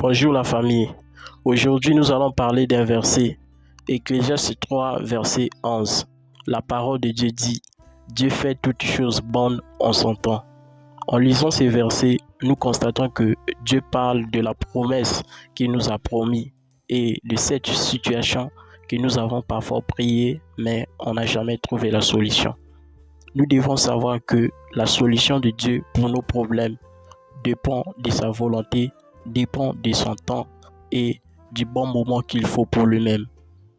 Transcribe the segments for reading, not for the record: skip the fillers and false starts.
Bonjour la famille. Aujourd'hui, nous allons parler d'un verset. Ecclésiaste 3, verset 11. La parole de Dieu dit: Dieu fait toutes choses bonnes en son temps. En lisant ces versets, nous constatons que Dieu parle de la promesse qu'il nous a promis et de cette situation que nous avons parfois prié, mais on n'a jamais trouvé la solution. Nous devons savoir que la solution de Dieu pour nos problèmes dépend de sa volonté, dépend de son temps et du bon moment qu'il faut pour lui-même.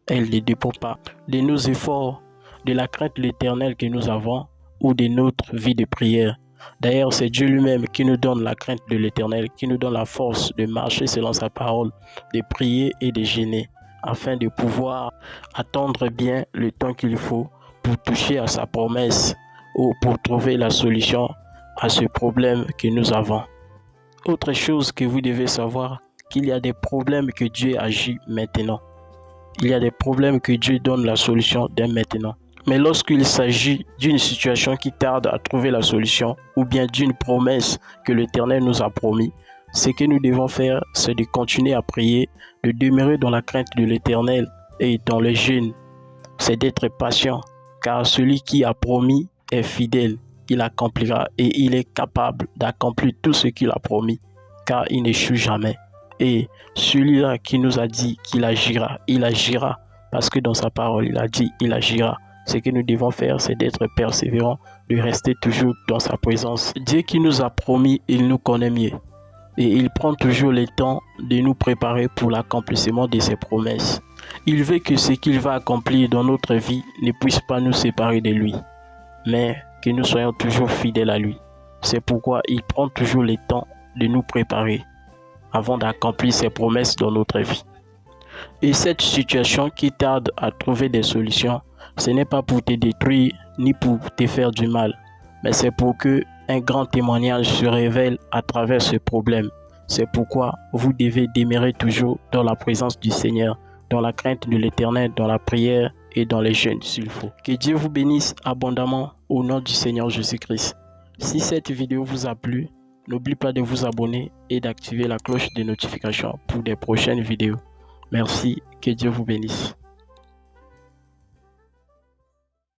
Elle ne dépend pas de nos efforts, de la crainte de l'Éternel que nous avons ou de notre vie de prière. D'ailleurs, c'est Dieu lui-même qui nous donne la crainte de l'Éternel, qui nous donne la force de marcher selon sa parole, de prier et de jeûner, afin de pouvoir attendre bien le temps qu'il faut pour toucher à sa promesse ou pour trouver la solution à ce problème que nous avons. Autre chose que vous devez savoir, qu'il y a des problèmes que Dieu agit maintenant. Il y a des problèmes que Dieu donne la solution dès maintenant. Mais lorsqu'il s'agit d'une situation qui tarde à trouver la solution ou bien d'une promesse que l'Éternel nous a promis, ce que nous devons faire, c'est de continuer à prier, de demeurer dans la crainte de l'Éternel et dans le jeûne. C'est d'être patient, car celui qui a promis est fidèle. Il accomplira et il est capable d'accomplir tout ce qu'il a promis, car il n'échoue jamais. Et celui-là qui nous a dit qu'il agira, il agira, parce que dans sa parole, il a dit il agira. Ce que nous devons faire, c'est d'être persévérants, de rester toujours dans sa présence. Dieu qui nous a promis, il nous connaît mieux. Et il prend toujours le temps de nous préparer pour l'accomplissement de ses promesses. Il veut que ce qu'il va accomplir dans notre vie ne puisse pas nous séparer de lui, mais que nous soyons toujours fidèles à lui. C'est pourquoi il prend toujours le temps de nous préparer avant d'accomplir ses promesses dans notre vie. Et cette situation qui tarde à trouver des solutions, ce n'est pas pour te détruire ni pour te faire du mal, mais c'est pour que un grand témoignage se révèle à travers ce problème. C'est pourquoi vous devez demeurer toujours dans la présence du Seigneur, dans la crainte de l'Éternel, dans la prière et dans les jeûnes s'il faut. Que Dieu vous bénisse abondamment au nom du Seigneur Jésus-Christ. Si cette vidéo vous a plu, n'oubliez pas de vous abonner et d'activer la cloche de notification pour des prochaines vidéos. Merci, que Dieu vous bénisse.